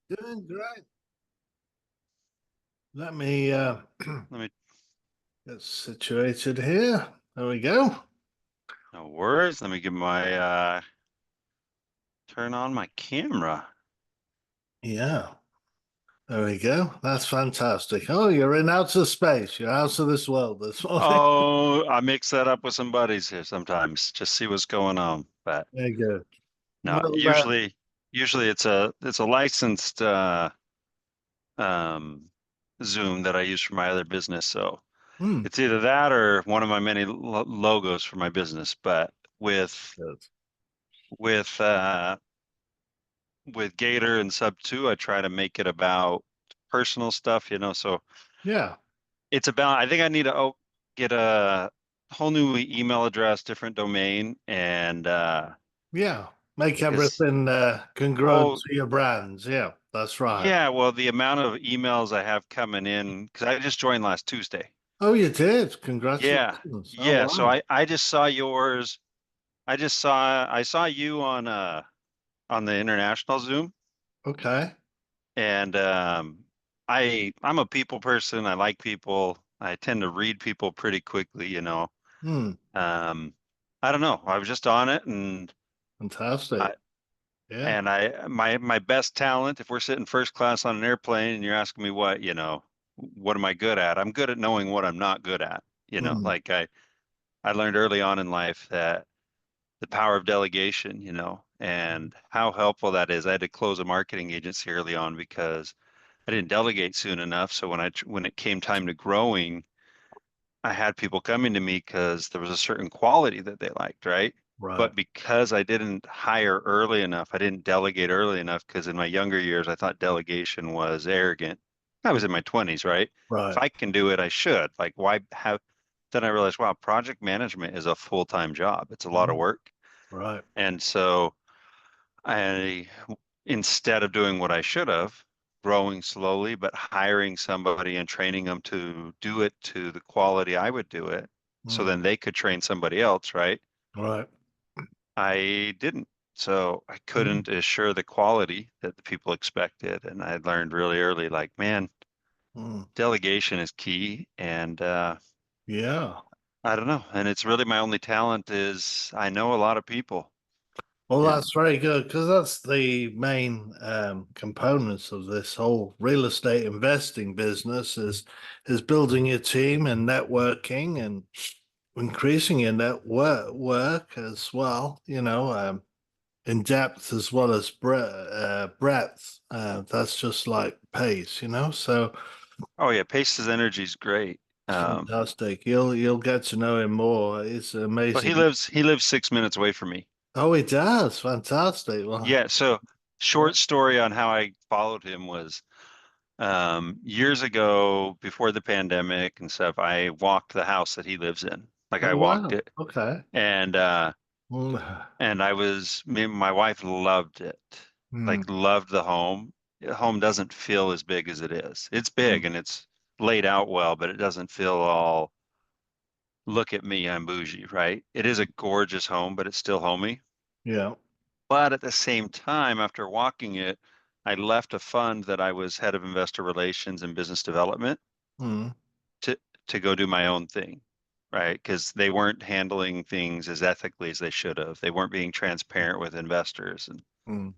Doing great. Let me Let me, get situated here. There we go. no worries. Let me get my, turn on my camera. Yeah, there we go. That's fantastic. Oh, you're in outer space. You're out of this world this morning. Oh, I mix that up with some buddies here sometimes. Just see what's going on. But There you go. no, Well, usually it's a licensed, um, Zoom that I use for my other business. So hmm, it's either that or one of my many logos for my business. But with, good. with, uh, with Gator and Sub 2, I try to make it about personal stuff, so Yeah, it's about, I think I need to get a whole new email address, different domain, and yeah. Make because everything congruent well, to your brands. Yeah, that's right. yeah, well, the amount of emails I have coming in because I just joined last Tuesday. Oh, you did. Yeah, Congratulations. Oh, yeah. So wow. I just saw yours. I saw you on the international Zoom, Okay. and I'm a people person. I like people. I tend to read people pretty quickly. Hmm. Um, I don't know. I was just on it, and Fantastic. I Yeah. and I my best talent, if we're sitting first class on an airplane and you're asking me what am I good at? I'm good at knowing what I'm not good at. Hmm. Like I learned early on in life that the power of delegation, and how helpful that is. I had to close a marketing agency early on because I didn't delegate soon enough. So when it came time to growing, I had people coming to me because there was a certain quality that they liked, right? Right. But because I didn't hire early enough, I didn't delegate early enough because in my younger years, I thought delegation was arrogant. I was in my 20s, right? If Right. I can do it, I should. Like, why have? Then I realized, wow, project management is a full-time job. It's a lot of Hmm. work. Right. And so I, instead of doing what I should have, growing slowly, but hiring somebody and training them to do it to the quality I would do it, so Hmm. then they could train somebody else, right? Right. I didn't. So I Hmm. couldn't assure the quality that the people expected. And I learned really early, like, man, Hmm. delegation is key. And Yeah. I don't know. And it's really my only talent is I know a lot of people. Well, And that's very good because that's the main components of this whole real estate investing business is building your team and networking and increasing your network work as well. In depth as well as breadth. That's just like pace. So oh yeah, Pace's energy is great. it's Um, fantastic. You'll get to know him more. It's Well, he amazing. lives he lives 6 minutes away from me. Oh, he does. Fantastic. Well, Yeah, so yeah. short story on how I followed him was years ago before the pandemic and stuff, I walked the house that he lives in. Like Oh, I walked wow. it Okay. and Mm. my wife loved it. Mm. Like loved the home. The home doesn't feel as big as it is. It's big Mm. and it's laid out well, but it doesn't feel all look at me, I'm bougie, right? It is a gorgeous home, but it's still homey. Yeah. But at the same time, after walking it, I left a fund that I was head of investor relations and business development Mm. to to go do my own thing, right? Because they weren't handling things as ethically as they should have. They weren't being transparent with investors. And Mm.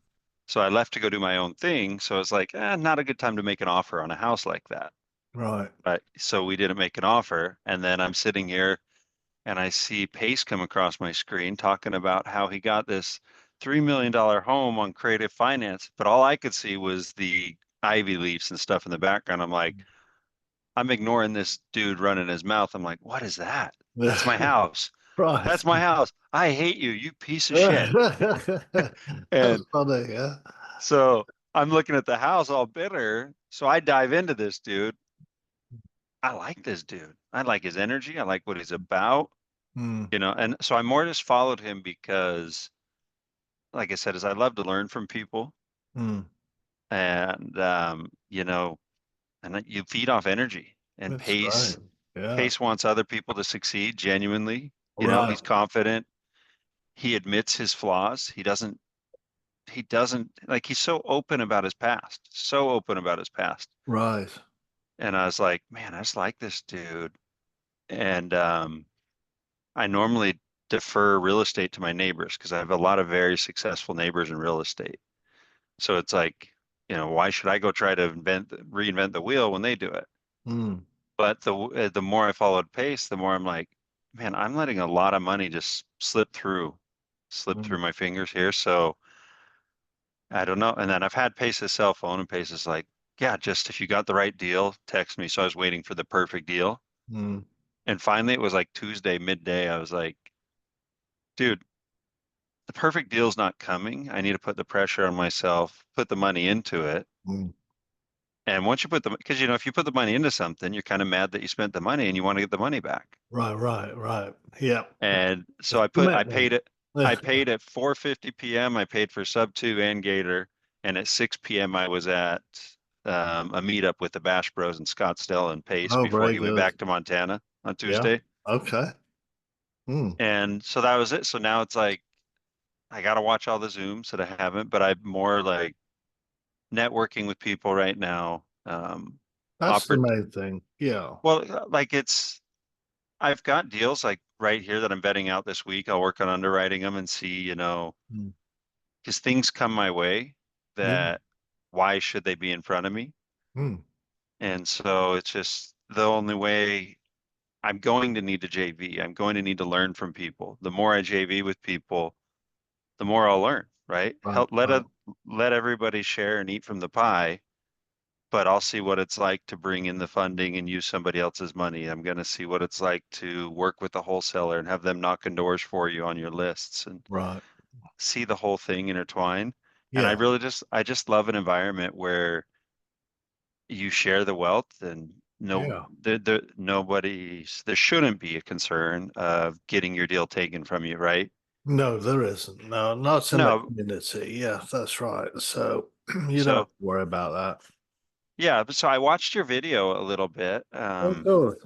so I left to go do my own thing. So it's like, not a good time to make an offer on a house like that. Right. Right. So we didn't make an offer. And then I'm sitting here and I see Pace come across my screen talking about how he got this $3 million home on creative finance, but all I could see was the ivy leaves and stuff in the background. I'm like, I'm ignoring this dude running his mouth. I'm like, what is that? That's my house. Right. That's my house. I hate you, you piece of shit. That's And funny. Yeah. so I'm looking at the house all bitter. So I dive into this dude. I like this dude. I like his energy. I like what he's about. Mm. And so I more just followed him because, like I said, is I love to learn from people, Mm. and and you feed off energy. And That's great. Yeah. Pace wants other people to succeed genuinely. Right. He's confident. He admits his flaws. he doesn't like, he's so open about his past, so open about his past. Right. And I was like, man, I just like this dude. And I normally defer real estate to my neighbors because I have a lot of very successful neighbors in real estate. So it's like, why should I go try to reinvent the wheel when they do it? Mm, But the more I followed Pace, the more I'm like, man, I'm letting a lot of money just slip through mm, my fingers here. So I don't know. And then I've had Pace's cell phone, and Pace is like, yeah, just if you got the right deal, text me. So I was waiting for the perfect deal. mm, And finally, it was like Tuesday midday. I was like, dude, the perfect deal's not coming. I need to put the pressure on myself, put the money into it. mm. And once you because if you put the money into something, you're kind of mad that you spent the money and you want to get the money back. Right, right, right. Yeah. And so It's I commitment. paid it. Yeah. I paid at 4:50 p.m. I paid for sub two and Gator, and at 6 p.m. I was at a meetup with the Bash Bros in Scottsdale and Pace Oh, before very he went good. back to Montana on Yeah. Tuesday. Okay. Mm, And so that was it. So now it's like I got to watch all the Zooms that I haven't, but I'm more like networking with people right now. that's the Offered, main thing. Yeah. well, like I've got deals like right here that I'm betting out this week. I'll work on underwriting them and see, Mm, because things come my way yeah. that why should they be in front of me? Mm, And so it's just the only way I'm going to need to JV. I'm going to need to learn from people. The more I JV with people, the more I'll learn, right? right, right. Let everybody share and eat from the pie, but I'll see what it's like to bring in the funding and use somebody else's money. I'm going to see what it's like to work with the wholesaler and have them knocking doors for you on your lists and Right. see the whole thing intertwine. And Yeah. I just love an environment where you share the wealth and Yeah. there shouldn't be a concern of getting your deal taken from you, right? No, there isn't. No, not in the No. community. Yeah, that's right. So you don't have So to worry about that. yeah, but so I watched your video a little bit. Oh, good.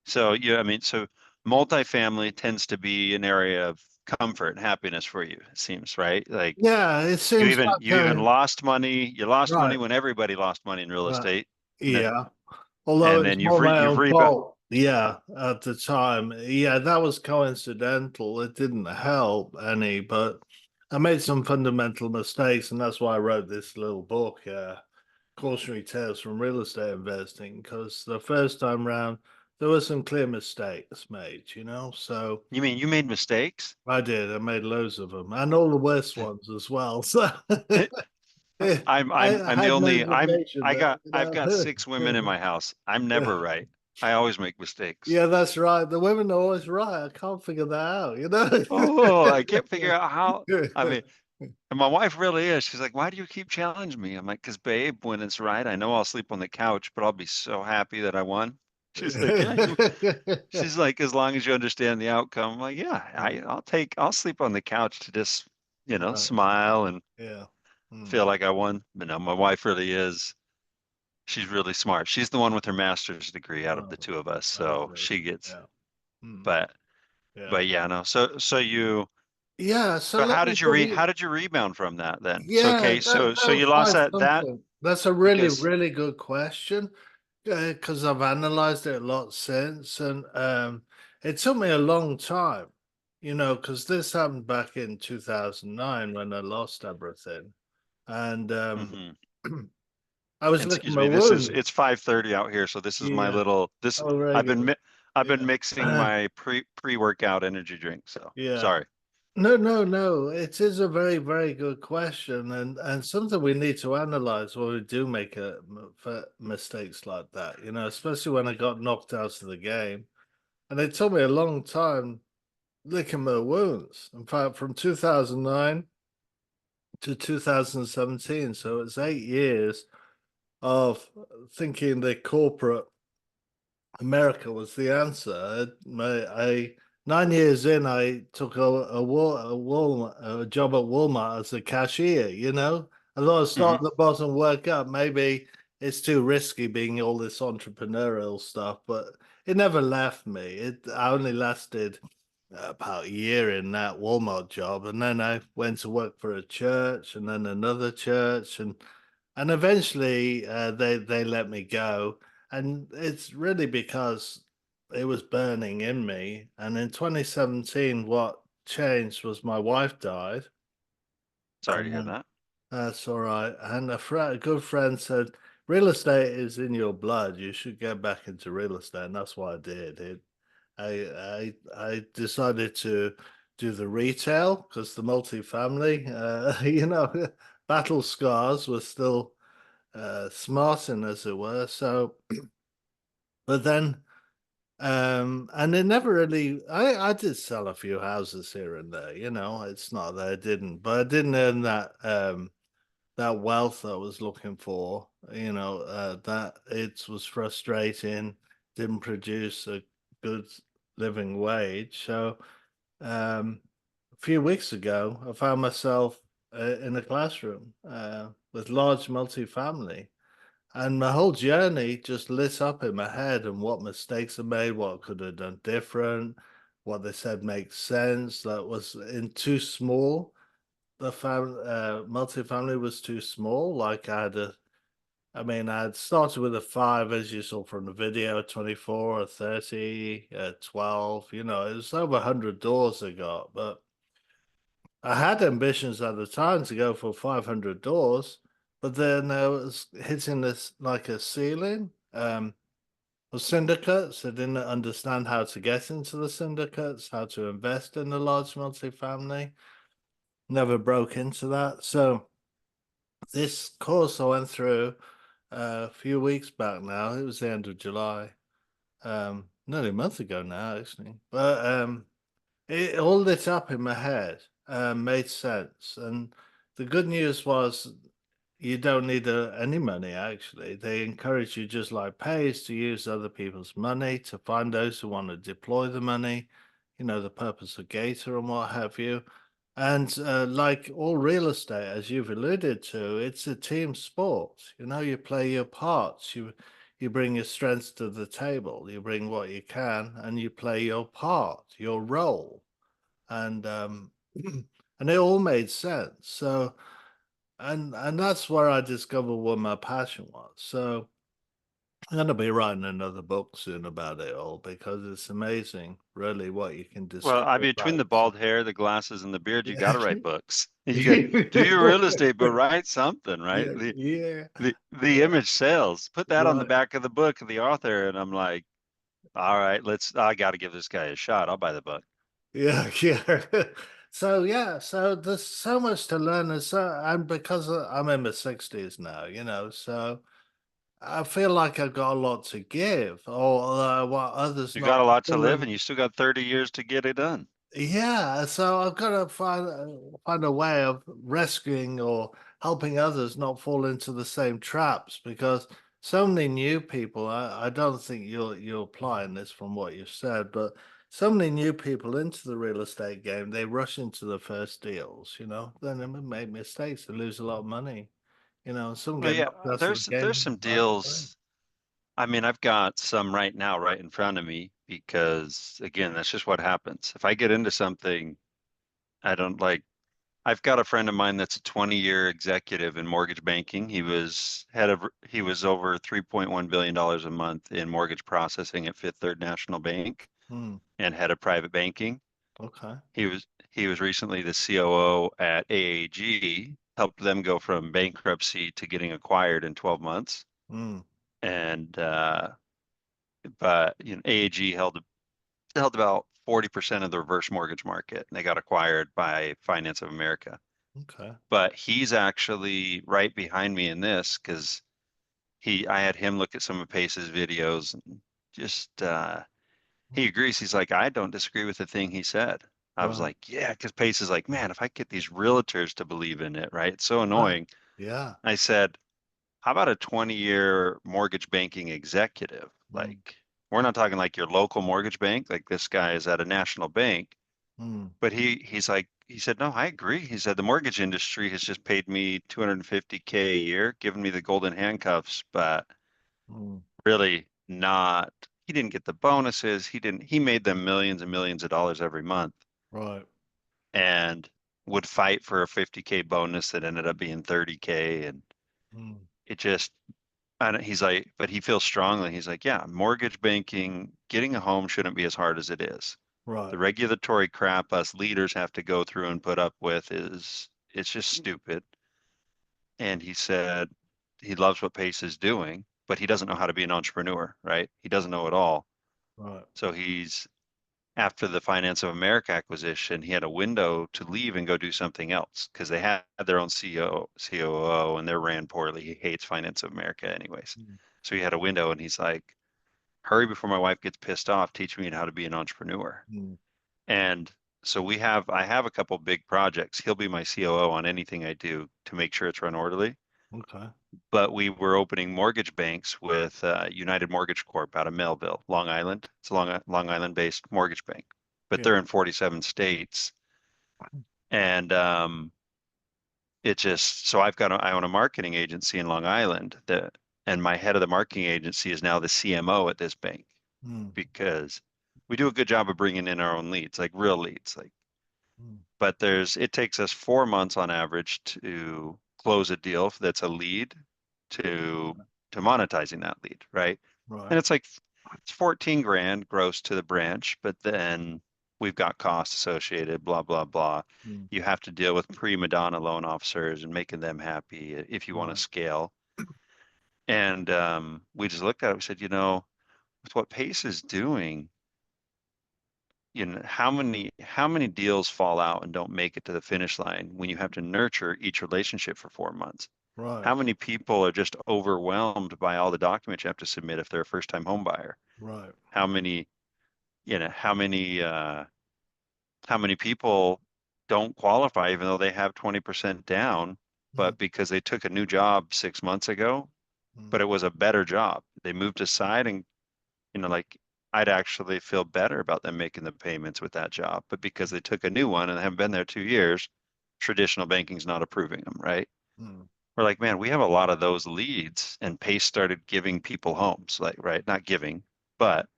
So yeah, I mean, so multifamily tends to be an area of comfort and happiness for you, it seems, right? Like Yeah, it seems like you even lost money. You lost money right, when everybody lost money in real right. estate. And then Yeah. Although and it's then more my you've own rebound. fault. Yeah, at the time. Yeah, that was coincidental. It didn't help any, but I made some fundamental mistakes, and that's why I wrote this little book, Cautionary Tales from Real Estate Investing, because the first time round there were some clear mistakes made. So You mean you made mistakes? I did. I made loads of them, and all the worst ones as well. So I I'm the had no only information there. I've got six women in my house. I'm never right. I always make mistakes. Yeah, that's right. The women are always right. I can't figure that out. Oh, I can't figure out how. I mean, and my wife really is. She's like, "Why do you keep challenging me?" I'm like, "Cause babe, when it's right, I know I'll sleep on the couch, but I'll be so happy that I won." She's like, "Yeah, you." She's like, "As long as you understand the outcome." I'm like, "Yeah, I'll sleep on the couch to just, Right. smile and Yeah. Mm. feel like I won." But no, my wife really is. She's really smart. She's the one with her master's degree out of the Oh, two of us, very so good. she gets. Yeah. Mm. But Yeah. yeah, no. So you. Yeah. So So let me give how you. did you rebound from that then? So Yeah, okay, that so was you lost quite that something. That's a really, because really good question because I've analyzed it a lot since, and it took me a long time, because this happened back in 2009 when I lost everything, and mhm. I was And licking excuse my me, wound. it's 5:30 out here, so this is my Yeah. little this Oh, very good. I've been Yeah. mixing my pre-workout energy drink, so Yeah. sorry. No, no, no. It is a very, very good question, and something we need to analyze when we do make for mistakes like that. Especially when I got knocked out of the game, and it took me a long time licking my wounds. In fact, from 2009 to 2017, so it's 8 years of thinking the corporate America was the answer. 9 years in, I took a job at Walmart as a cashier. I thought I'd start Hmm. at the bottom, work up. Maybe it's too risky being all this entrepreneurial stuff, but it never left me. I only lasted about a year in that Walmart job, and then I went to work for a church, and then another church, and eventually they let me go, and it's really because it was burning in me. And in 2017, what changed was my wife died, Sorry to hear and that. that's all right. And a good friend said, "Real estate is in your blood. You should get back into real estate," and that's what I did. I decided to do the retail because the multifamily, battle scars were still smarting, as it were. So, but then, and it never really. I did sell a few houses here and there. It's not that I didn't, but I didn't earn that wealth I was looking for. That it was frustrating. Didn't produce a good living wage. So a few weeks ago, I found myself in a classroom with large multifamily, and my whole journey just lit up in my head and what mistakes I made, what I could have done different, what they said makes sense. That was in too small. The multifamily was too small. Like I mean, I had started with a 5, as you saw from the video, 24, a 30, 12. It was over 100 doors I got, but I had ambitions at the time to go for 500 doors, but then I was hitting this like a ceiling. Of syndicates, I didn't understand how to get into the syndicates, how to invest in a large multifamily. Never broke into that. So this course I went through a few weeks back now. It was the end of July, nearly a month ago now, actually. But it all lit up in my head, made sense. And the good news was you don't need any money, actually. They encourage you, just like pays, to use other people's money to find those who want to deploy the money, the purpose of Gator and what have you. And like all real estate, as you've alluded to, it's a team sport. You play your parts. You bring your strengths to the table. You bring what you can, and you play your part, your role. And and it all made sense. So and that's where I discovered what my passion was. So I'm gonna be writing another book soon about it all because it's amazing, really, what you can Well, discover I mean, between about the yourself. bald hair, the glasses, and the beard, you got Yeah. to write books. You got do your real estate, but write something, right? Yeah, yeah, The yeah, image sells. Put that on the right. back of the book of the author, and I'm like, all right, I got to give this guy a shot. I'll buy the book. Yeah, yeah. So yeah, so there's so much to learn, and because I'm in my 60s now, so I feel like I've got a lot to give, or what others You not got a lot to live, willing. and you still got 30 years to get it done. Yeah, so I've got to find a way of rescuing or helping others not fall into the same traps, because so many new people. I don't think you're applying this from what you've said, but so many new people into the real estate game, they rush into the first deals. Then they make mistakes, they lose a lot of money. Some Well, get yeah, knocked out of the there's game some right away. deals. I mean, I've got some right now, right in front of me, because again, that's just what happens. If I get into something, I don't like. I've got a friend of mine that's a 20-year executive in mortgage banking. He was over $3.1 billion a month in mortgage processing at Fifth Third National Bank Hmm. and head of private banking. Okay. He was recently the COO at AAG, helped them go from bankruptcy to getting acquired in 12 months. Hmm. And but AAG held about 40% of the reverse mortgage market, and they got acquired by Finance of America. Okay. But he's actually right behind me in this because I had him look at some of Pace's videos and just he agrees. He's like, I don't disagree with the thing he said. I was Right. like, yeah, because Pace is like, man, if I get these realtors to believe in it, right? It's so Right. annoying. Yeah. I said, how about a 20-year mortgage banking executive? Hmm. Like, we're not talking like your local mortgage bank. Like this guy is at a national bank, Hmm. but he said, no, I agree. He said the mortgage industry has just paid me 250K a year, given me the golden handcuffs, but Hmm. really not he didn't get the bonuses. He made them millions and millions of dollars every month Right. and would fight for a 50K bonus that ended up being 30K. And Mm. it just, and he's like, but he feels strongly. He's like, yeah, mortgage banking, getting a home shouldn't be as hard as it is. Right. The regulatory crap us leaders have to go through and put up with it's just stupid. And he said he loves what Pace is doing, but he doesn't know how to be an entrepreneur, right? He doesn't know it all. Right. So he's after the Finance of America acquisition, he had a window to leave and go do something else because they had their own CEO, COO, and they ran poorly. He hates Finance of America anyways. Mm. So he had a window and he's like, hurry before my wife gets pissed off, teach me how to be an entrepreneur. Mm. And so I have a couple big projects. He'll be my COO on anything I do to make sure it's run orderly. Okay. But we were opening mortgage banks with United Mortgage Corp out of Melville, Long Island. It's a Long Island based mortgage bank, but Yeah. they're in 47 states. And it just, so I own a marketing agency in Long Island and my head of the marketing agency is now the CMO at this bank Mm. because we do a good job of bringing in our own leads, like real leads, like Mm. but it takes us 4 months on average to close a deal that's a lead to to monetizing that lead, right? Right. And it's like it's 14 grand gross to the branch, but then we've got costs associated, blah, blah, blah. Mm. You have to deal with prima donna loan officers and making them happy if you want to Right. scale. And we just looked at it, we said, with what Pace is doing, how many deals fall out and don't make it to the finish line when you have to nurture each relationship for 4 months? Right. How many people are just overwhelmed by all the documents you have to submit if they're a first time home buyer? Right. How many, you know, how many people don't qualify even though they have 20% down, Mm. but because they took a new job 6 months ago, but Mm. it was a better job. They moved aside and like I'd actually feel better about them making the payments with that job. But because they took a new one and haven't been there 2 years, traditional banking's not approving them, right? Mm. We're like, man, we have a lot of those leads, and Pace started giving people homes, like, right? Not giving, but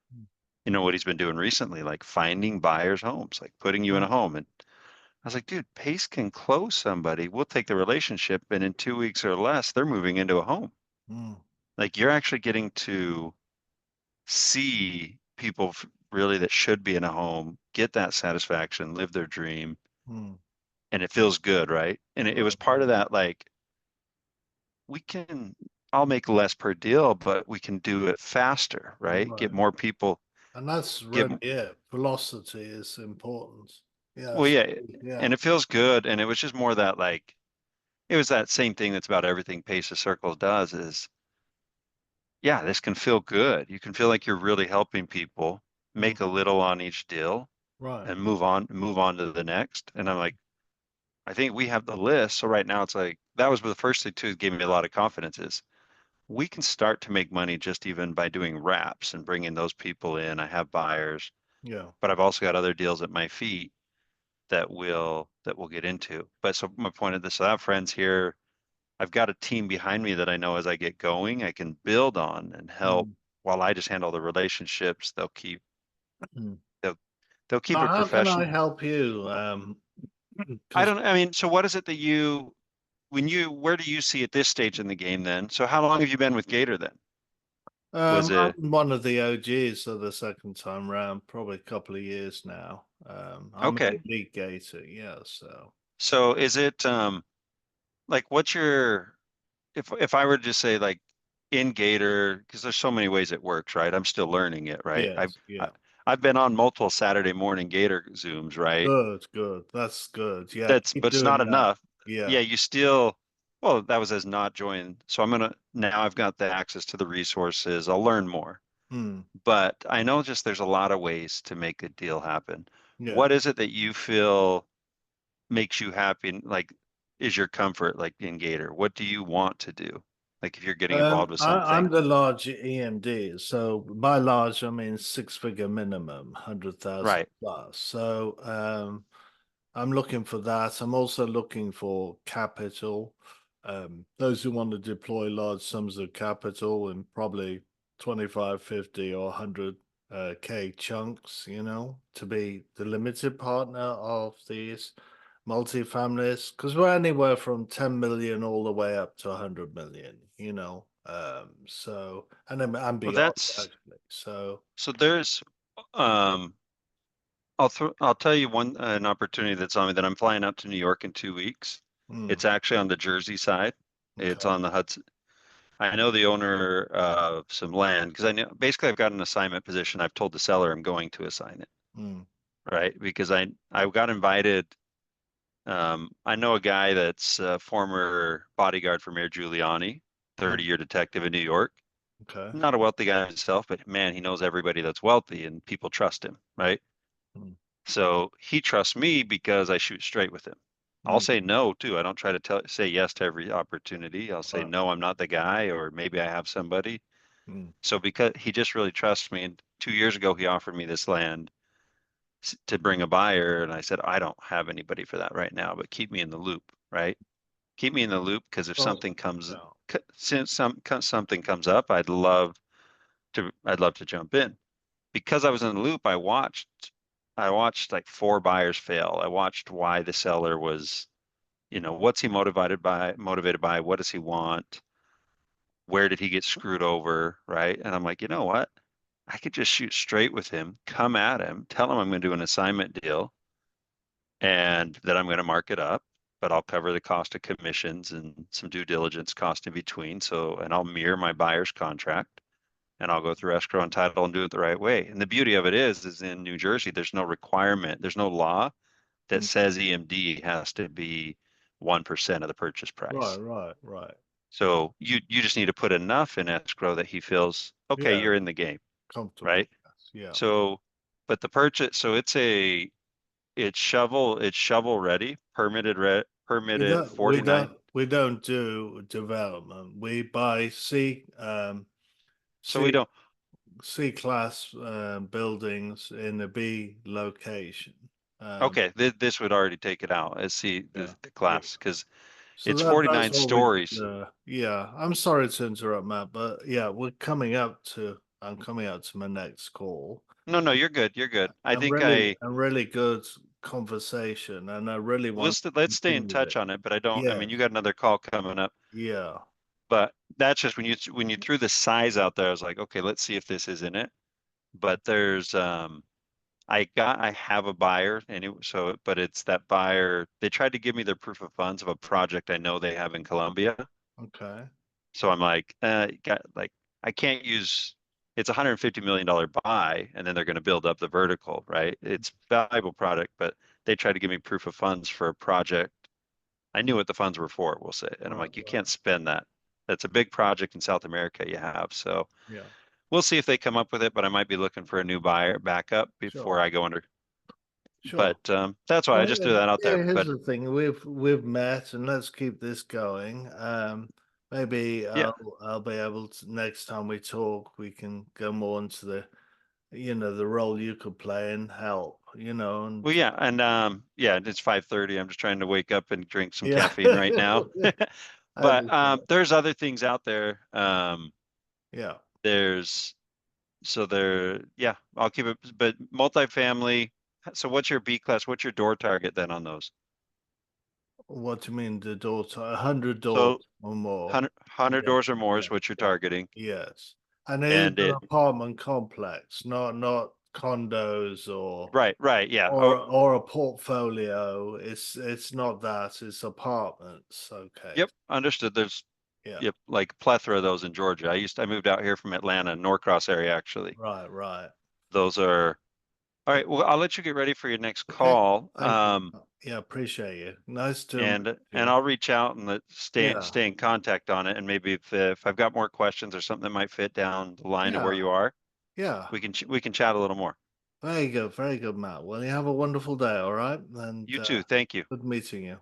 what he's been doing recently, like finding buyers' homes, like putting you in a Right. home. And I was like, dude, Pace can close somebody. We'll take the relationship, and in 2 weeks or less, they're moving into a home. Mm. Like you're actually getting to see people really that should be in a home get that satisfaction, live their dream, Mm. and it feels good, right? And it was Right. part of that, like we can, I'll make less per deal, but we can do it faster, right? Get Right. more people, And that's get, really it. Velocity is important. well, Yes. yeah, Yeah. and it feels good. And it was just more that like, it was that same thing that's about everything Pace of Circles does is, yeah, this can feel good. You can feel like you're really helping people Mm. make a little on each deal Right. and move on to the next. And I'm like, I think we have the list. So right now it's like that was the first thing too that gave me a lot of confidence is we can start to make money just even by doing wraps and bringing those people in. I have buyers, Yeah. but I've also got other deals at my feet that we'll get into. But so my point of this, so I have friends here. I've got a team behind me that I know as I get going, I can build on and help Mm. while I just handle the relationships. Mm. They'll they'll So keep it how can I professional. help you? I Because don't, I mean, so what is it that where do you see at this stage in the game then? So how long have you been with Gator then? Was it I'm one of the OGs of the second time round, probably a couple of years now. I'm an okay? elite gator, yeah. So So is it like what's your if I were to just say like in Gator, because there's so many ways it works, right? I'm still learning it, right? yes, I- yeah. I've been on multiple Saturday morning Gator Zooms, right? Good, good. That's good. Yeah, That's keep but it's doing not that. enough. Yeah. Yeah, you still well, that was as not joined. So I'm gonna now I've got the access to the resources. I'll learn more. Hmm. But I know just there's a lot of ways to make a deal happen. Yeah. What is it that you feel makes you happy? Like, is your comfort like in Gator? What do you want to do? Like, if you're getting involved with I'm something. the large EMD. So by large, I mean six-figure minimum, 100,000 Right. plus. So I'm looking for that. I'm also looking for capital. Those who want to deploy large sums of capital and probably 25, 50, or 100 K chunks, to be the limited partner of these multifamilies, because we're anywhere from 10 million all the way up to 100 million, so, and Well, beyond, that's actually. So, so there's um I'll tell you an opportunity that's on me that I'm flying out to New York in 2 weeks. mm, It's actually on the Jersey side. It's okay. on the Hudson. I know the owner of some land because I know basically I've got an assignment position. I've told the seller I'm going to assign it, Mm, right? Because I got invited. I know a guy that's a former bodyguard for Mayor Giuliani, mm, 30-year detective in New York. okay. Not a wealthy guy himself, but man, he knows everybody that's wealthy and people trust him, right? Mm, So he trusts me because I shoot straight with him. I'll mm, say no too. I don't try to say yes to every opportunity. I'll say right. no, I'm not the guy, or maybe I have somebody. Mm, So because he just really trusts me, and 2 years ago he offered me this land to bring a buyer, and I said I don't have anybody for that right now, but keep me in the loop, right? Keep me in the loop because if oh, something comes, yeah. since something comes up, I'd love to jump in. Because I was in the loop, I watched like four buyers fail. I watched why the seller was, what's he motivated by, what does he want? Where did he get screwed over, right? And I'm like, you know what? I could just shoot straight with him, come at him, tell him I'm going to do an assignment deal and that I'm going to mark it up, but I'll cover the cost of commissions and some due diligence cost in between. So, and I'll mirror my buyer's contract and I'll go through escrow and title and do it the right way. And the beauty of it is in New Jersey, there's no requirement, there's no law that Mm, says EMD has to be 1% of the purchase right, price. right, right. So you just need to put enough in escrow that he feels, okay, Yeah, you're in the game, comfortable. right? Yes, yeah. So, but the purchase, so it's shovel ready, We permitted don't, we 49. don't, we don't do development. We buy So we C, don't, C class buildings in a B location. Um, okay, this would already take it out as see yeah, the yeah. class because So it's that's 49 what we. stories. Yeah, I'm sorry to interrupt, Matt, but yeah, we're coming up to. I'm coming up to my next call. No, no, you're good. You're good. I I'm think really, a really good conversation, and I really want to let's stay in continue touch it. on it, but I mean, you Yes, got another call coming up, yeah, but that's just when you threw the size out there, I was like, okay, let's see if this is in it. But I have a buyer and but it's that buyer, they tried to give me their proof of funds of a project I know they have in Colombia. okay, So I'm like, I can't use it's a $150 million buy, and then they're going to build up the vertical, right? It's valuable product, but they tried to give me proof of funds for a project. I knew what the funds were for, we'll say. And I'm right, like, you right, can't spend that. That's a big project in South America you have. So yeah, we'll see if they come up with it, but I might be looking for a new buyer backup before sure, I go under. sure. But that's why I Well, just threw that out there. here's But the thing: we've met, and let's keep this going. Maybe yeah, I'll be able to next time we talk, we can go more into the role you could play and help, well, and yeah, and yeah, it's 5:30. I'm just trying to wake up and drink some yeah, caffeine right now. I But understand. there's other things out there. Yeah. There's yeah, I'll keep it. But multifamily. So what's your B class? What's your door target then on those? What do you mean the daughter? 100 doors So or more? 100 Yeah, doors or more is yeah, what you're yeah. targeting, Yes. And it is and an it apartment complex, not condos or right, yeah. or Oh, or a portfolio. It's not that, it's apartments. Okay. yep, understood. There's Yeah. yep, like plethora of those in Georgia. I moved out here from Atlanta, Norcross area actually. Right, right. Those are all right. Well, I'll let you get ready for your next Okay. call. Thank you. Yeah, appreciate you. Nice to meet And you. I'll reach out and Yeah. stay in contact on it. And maybe if I've got more questions or something that might fit down the line of where Yeah. you are, Yeah. we can chat a little more. Very good. Very good, Matt. Well, you have a wonderful day, all right? And You too. Thank you. good meeting you.